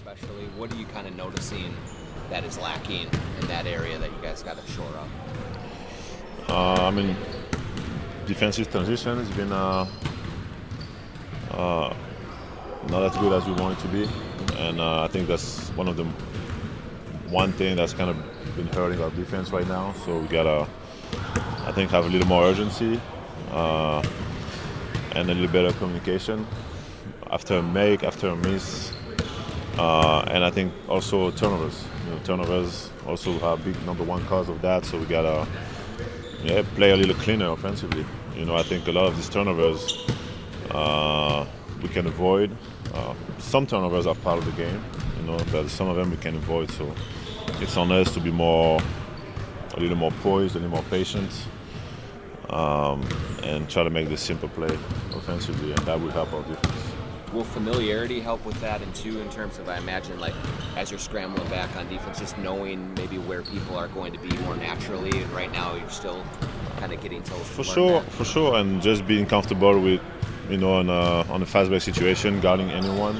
especially. What are you kind of noticing that is lacking in that area that you guys got to shore up? I mean, defensive transition has been not as good as we want it to be, and I think that's one thing that's kind of been hurting our defense right now. So we gotta, I think, have a little more urgency uh, and a little better communication after a make, after a miss, and I think also turnovers. Turnovers also are a big number one cause of that. So we gotta play a little cleaner offensively. I think a lot of these turnovers we can avoid. Some turnovers are part of the game, but some of them we can avoid. So it's on us to be a little more poised, a little more patient, and try to make this simple play offensively, and that will help our defense. Will familiarity help with that, and too, in terms of, I imagine, like as you're scrambling back on defense, just knowing maybe where people are going to be more naturally, and right now you're still kind of getting to For learn sure, that? for sure, and just being comfortable with, on a fast break situation, guarding anyone,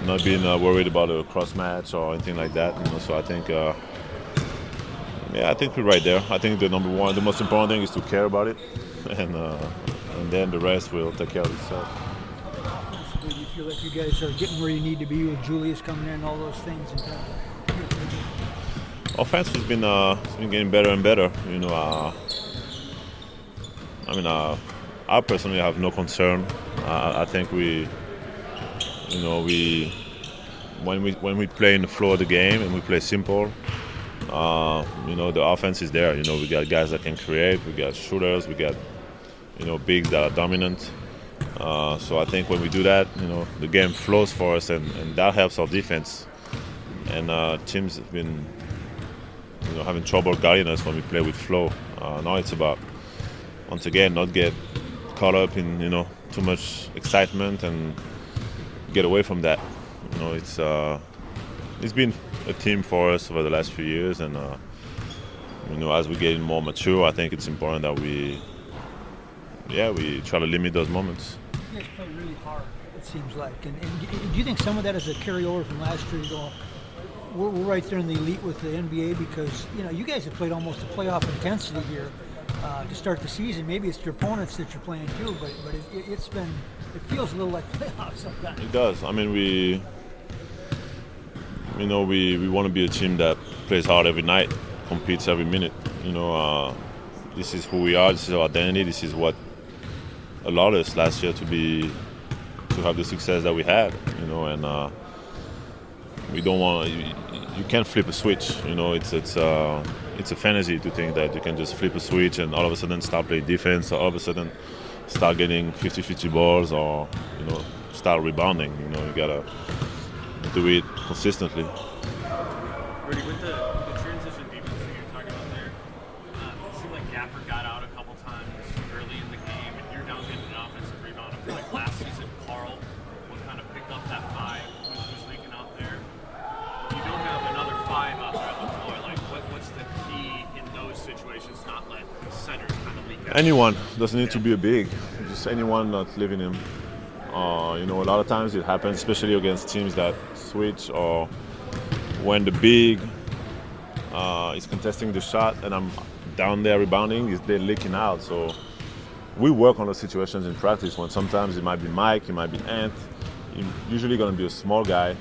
not being worried about a cross match or anything like that. So I think, I think we're right there. I think the most important thing is to care about it, and then the rest will take care of itself. Offensively, do you feel like you guys are getting where you need to be with Julius coming in and all those things? Offense has been getting better and better. I personally have no concern. I think when we play in the flow of the game and we play simple, the offense is there. We got guys that can create, we got shooters, we got bigs that are dominant. So I think when we do that, the game flows for us, and that helps our defense. And teams have been having trouble guarding us when we play with flow. Now it's about, once again, not get caught up in too much excitement and get away from that. It's been a team for us over the last few years, and as we're getting more mature, I think it's important that we try to limit those moments. You guys play really hard, it seems like. And do you think some of that is a carryover from last year? We're right there in the elite with the NBA because you guys have played almost a playoff intensity here to start the season. Maybe it's your opponents that you're playing too, but it feels a little like playoffs sometimes. It does. I mean, we want to be a team that plays hard every night, competes every minute. This is who we are. This is our identity. This is what allowed us last year to have the success that we had. And we don't want. You can't flip a switch. It's a fantasy to think that you can just flip a switch and all of a sudden start playing defense, or all of a sudden start getting 50-50 balls, or start rebounding. You gotta do it consistently. Rudy, with the transition defense that you're talking about there, it seemed like Gaffer got out a couple times early in the game, and you're now getting an offensive rebound. I feel like last season, Carl would kind of pick up that five who's leaking out there. If you don't have another five out there on the floor, like what's the key in those situations? Not let the centers kind of leak out. Anyone doesn't need to be a big, just anyone that's living him. A lot of times it happens, especially against teams that switch, or when the big is contesting the shot and I'm down there rebounding, they're leaking out. So we work on those situations in practice, when sometimes it might be Mike, it might be Ant. Usually going to be a small guy.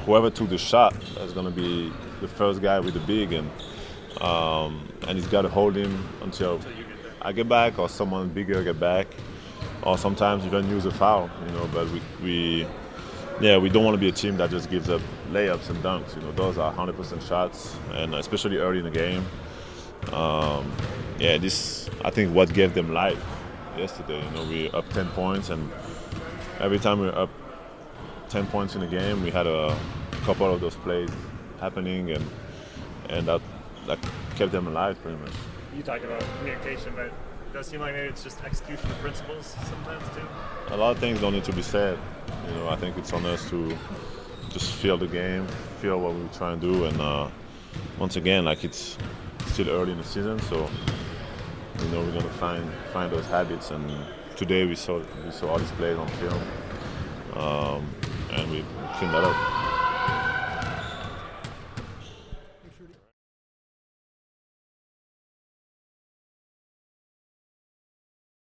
Whoever took the shot is going to be the first guy with the big, and he's got to hold him until I get back or someone bigger get back, or sometimes even use a foul. But we don't want to be a team that just gives up layups and dunks. Those are 100% shots, and especially early in the game. This, I think, what gave them life yesterday. We're up 10 points, and every time we're up 10 points in a game, we had a couple of those plays happening, and that kept them alive pretty much. You talk about communication, but it does seem like maybe it's just execution of principles sometimes too. A lot of things don't need to be said. I think it's on us to just feel the game, feel what we're trying to do, and once again, it's still early in the season, so we're gonna find those habits. And today we saw all these plays on film, and we cleaned that up.